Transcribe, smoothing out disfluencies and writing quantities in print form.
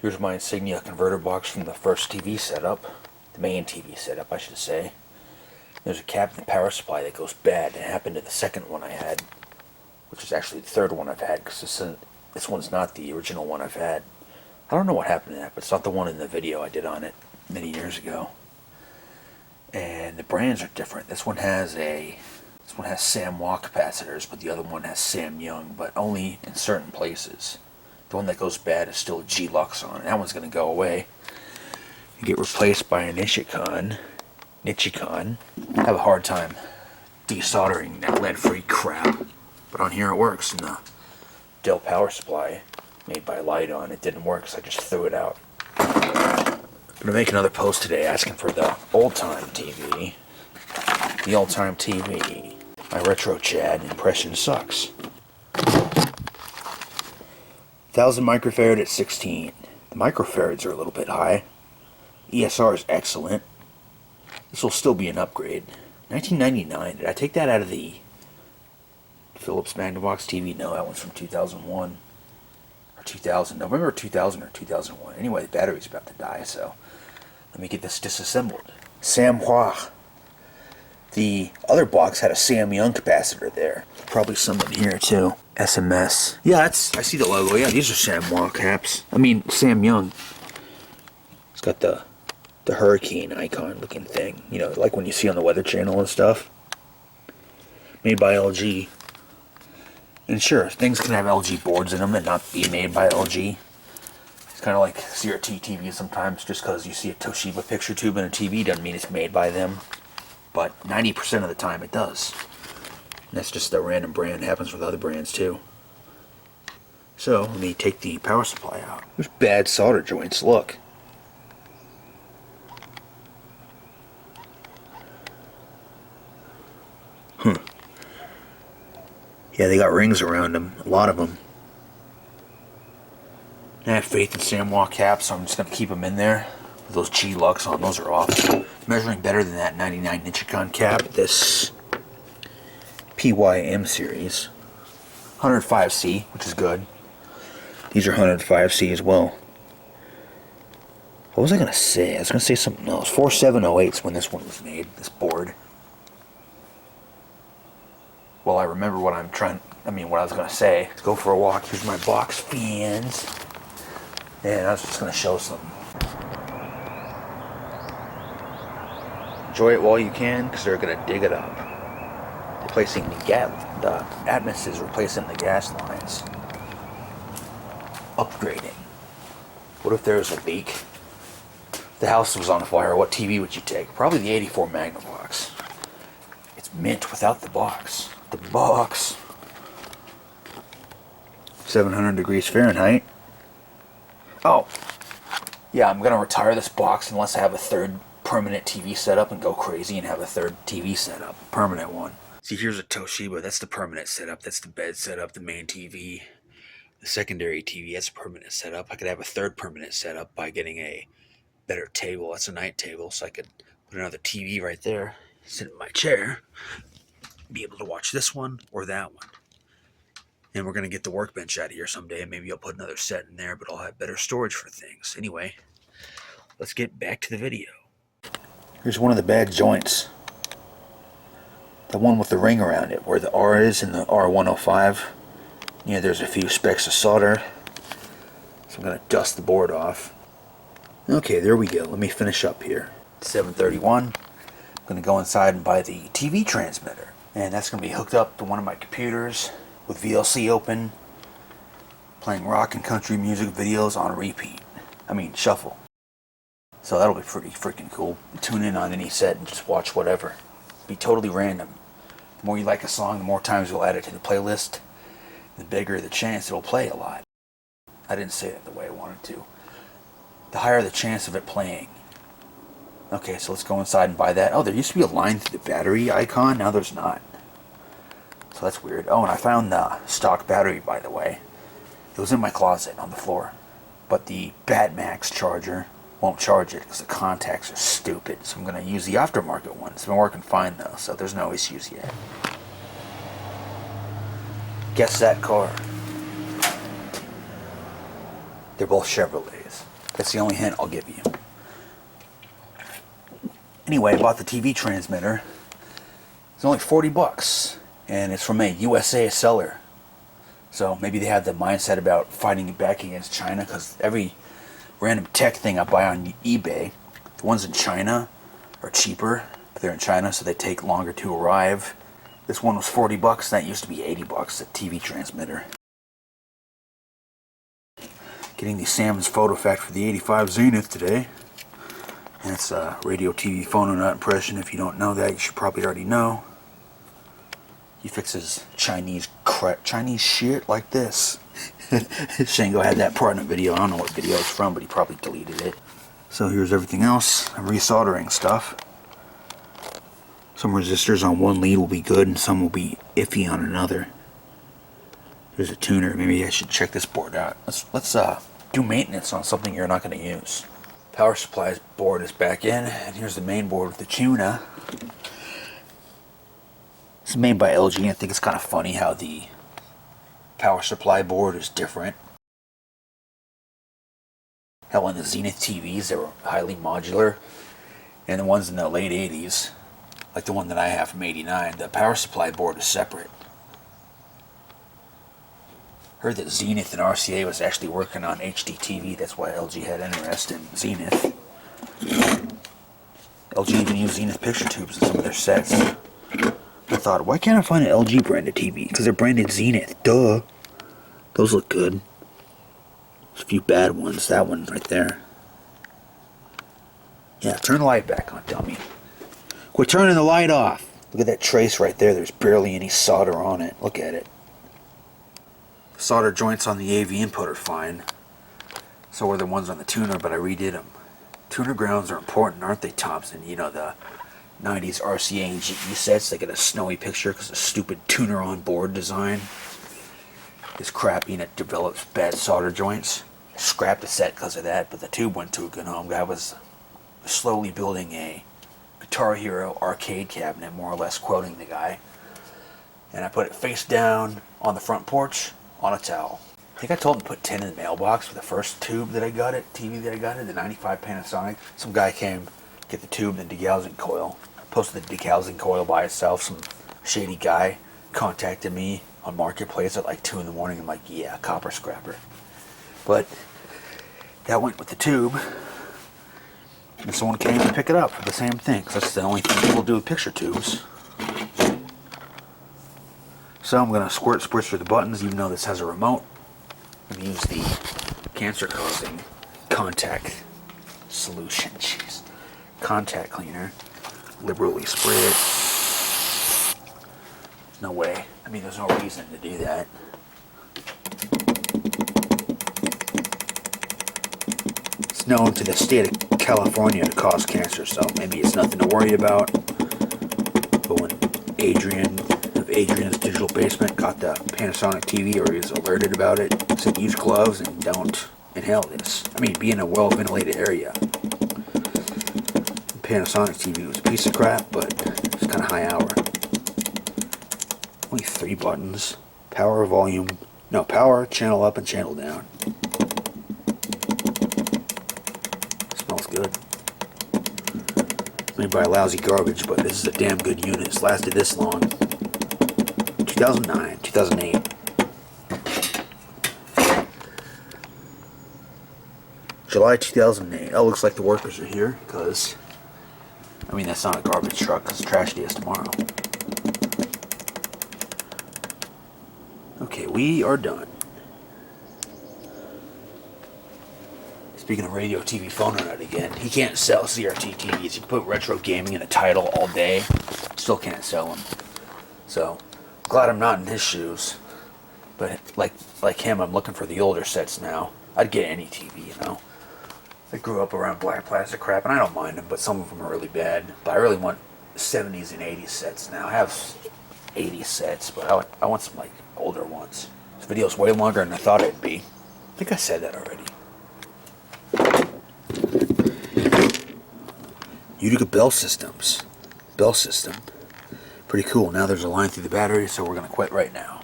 Here's my Insignia converter box from the first TV setup. The main TV setup, I should say. There's a cap in the power supply that goes bad. It happened to the second one I had, which is actually the third one I've had, because this one's not the original one I've had. I don't know what happened to that, but it's not the one in the video I did on it many years ago. And the brands are different. This one has Samwa capacitors, but the other one has Sam Young, but only in certain places. The one that goes bad is still a G-Lux on it. That one's going to go away and get replaced by a Nichicon. I have a hard time desoldering that lead-free crap, but on here it works. And the Dell power supply made by Lydon, it didn't work, so I just threw it out. I'm going to make another post today asking for the old-time TV. The old-time TV. My retro Chad impression sucks. 1000 microfarad at 16. The microfarads are a little bit high. ESR is excellent. This will still be an upgrade. 1999. Did I take that out of the Philips Magnavox TV? No, that one's from 2001 or 2000. November 2000 or 2001. Anyway, the battery's about to die, so let me get this disassembled. Samwa. The other box had a Sam Young capacitor there. Probably some in here too. SMS. Yeah, I see the logo. Yeah, these are Samwa caps. I mean, Sam Young. It's got the hurricane icon looking thing. You know, like when you see on the Weather Channel and stuff. Made by LG. And sure, things can have LG boards in them and not be made by LG. It's kind of like CRT TV sometimes. Just because you see a Toshiba picture tube in a TV doesn't mean it's made by them. But 90% of the time it does. And that's just a random brand. It happens with other brands too. So, let me take the power supply out. There's bad solder joints, look. Yeah, they got rings around them. A lot of them. I have faith in Samwa caps, so I'm just going to keep them in there. With those G-Lux on, those are off. Measuring better than that 99 Nichicon cap. This PYM series. 105C, which is good. These are 105C as well. What was I going to say? I was going to say something else. 4708's when this one was made, this board. Well, I remember what what I was going to say. Let's go for a walk. Here's my box fans. And I was just going to show some. Enjoy it while you can, because they're going to dig it up. Replacing the Atmos is replacing the gas lines. Upgrading. What if there was a leak? The house was on fire. What TV would you take? Probably the 84 Magnavox. It's mint without the box. The box. 700 degrees Fahrenheit. Oh. Yeah, I'm going to retire this box unless I have a third permanent TV setup and go crazy and have a third TV setup. Permanent one. See, here's a Toshiba. That's the permanent setup. That's the bed setup, the main TV. The secondary TV, that's a permanent setup. I could have a third permanent setup by getting a better table. That's a night table, so I could put another TV right there, sit in my chair, be able to watch this one or that one. And we're going to get the workbench out of here someday, and maybe I'll put another set in there, but I'll have better storage for things. Anyway, let's get back to the video. Here's one of the bad joints. The one with the ring around it, where the R is in the R105. Yeah, there's a few specks of solder. So I'm going to dust the board off. Okay, there we go. Let me finish up here. 731. I'm going to go inside and buy the TV transmitter. And that's going to be hooked up to one of my computers with VLC open, playing rock and country music videos on repeat. Shuffle. So that'll be pretty freaking cool. Tune in on any set and just watch whatever. Be totally random. The more you like a song, the more times you'll add it to the playlist, the bigger the chance it'll play a lot. I didn't say it the way I wanted to. The higher the chance of it playing. Okay, so let's go inside and buy that. Oh, there used to be a line through the battery icon. Now there's not. So that's weird. Oh, and I found the stock battery, by the way. It was in my closet on the floor. But the Batmax charger won't charge it because the contacts are stupid. So I'm going to use the aftermarket one. It's been working fine though, so there's no issues yet. Guess that car. They're both Chevrolets. That's the only hint I'll give you. Anyway, I bought the TV transmitter. It's only 40 bucks, and it's from a USA seller. So maybe they have the mindset about fighting back against China, because every random tech thing I buy on eBay, the ones in China are cheaper, but they're in China, so they take longer to arrive. This one was 40 bucks, and that used to be 80 bucks, a TV transmitter. Getting the Sam's Photo Factory, the 85 Zenith today. And it's a radio, TV, phono nut impression. If you don't know that, you should probably already know. He fixes Chinese shit like this. Shango had that part in a video. I don't know what video it's from, but he probably deleted it. So here's everything else. I'm resoldering stuff. Some resistors on one lead will be good, and some will be iffy on another. There's a tuner. Maybe I should check this board out. Let's do maintenance on something you're not going to use. Power supply board is back in, and here's the main board with the tuner. It's made by LG. I think it's kind of funny how the power supply board is different. Hell, in the Zenith TVs, they were highly modular, and the ones in the late 80s, like the one that I have from '89, the power supply board is separate. Heard that Zenith and RCA was actually working on HD TV. That's why LG had interest in Zenith. LG even used Zenith picture tubes in some of their sets. I thought, why can't I find an LG branded TV? Because they're branded Zenith. Duh. Those look good. There's a few bad ones. That one right there. Yeah, turn the light back on, dummy. Quit turning the light off. Look at that trace right there. There's barely any solder on it. Look at it. Solder joints on the AV input are fine. So are the ones on the tuner, but I redid them. Tuner grounds are important, aren't they, Thompson? You know, the 90s RCA and GE sets, they get a snowy picture because of stupid tuner on board design is crappy and it develops bad solder joints. I scrapped the set because of that, but the tube went to a good home. I was slowly building a Guitar Hero arcade cabinet, more or less quoting the guy. And I put it face down on the front porch on a towel. I think I told him to put 10 in the mailbox for the first tube that I got it, TV that I got it, the 95 Panasonic. Some guy came, get the tube and the dehousing coil. Posted the dehousing coil by itself. Some shady guy contacted me on Marketplace at like 2 in the morning. I'm like, yeah, copper scrapper. But that went with the tube. And someone came to pick it up for the same thing. So that's the only thing people do with picture tubes. So I'm going to squirt spritz through the buttons, even though this has a remote. I'm going to use the cancer-causing contact solution. Jeez. Contact cleaner. Liberally spritz. No way. I mean, there's no reason to do that. It's known to the state of California to cause cancer, so maybe it's nothing to worry about. But when Adrian of Adrian's Digital Basement got the Panasonic TV, or he was alerted about it, said use gloves and don't inhale this. I mean, be in a well-ventilated area. The Panasonic TV was a piece of crap, but it's kind of high hour. Only 3 buttons. Power, volume, no, power, channel up and channel down. Smells good. Made by lousy garbage, but this is a damn good unit. It's lasted this long. 2009, 2008. July 2008. Oh, looks like the workers are here, because, I mean, that's not a garbage truck, because trash day is tomorrow. Okay, we are done. Speaking of radio, TV, phone nut again, he can't sell CRT TVs. You can put retro gaming in a title all day, still can't sell them. So, glad I'm not in his shoes. But like him, I'm looking for the older sets now. I'd get any TV, you know. I grew up around black plastic crap, and I don't mind them, but some of them are really bad. But I really want 70s and 80s sets now. I have 80s sets, but I want some like older ones. This video's way longer than I thought it'd be. I think I said that already. Utica Bell Systems. Bell system. Pretty cool. Now there's a line through the battery, so we're going to quit right now.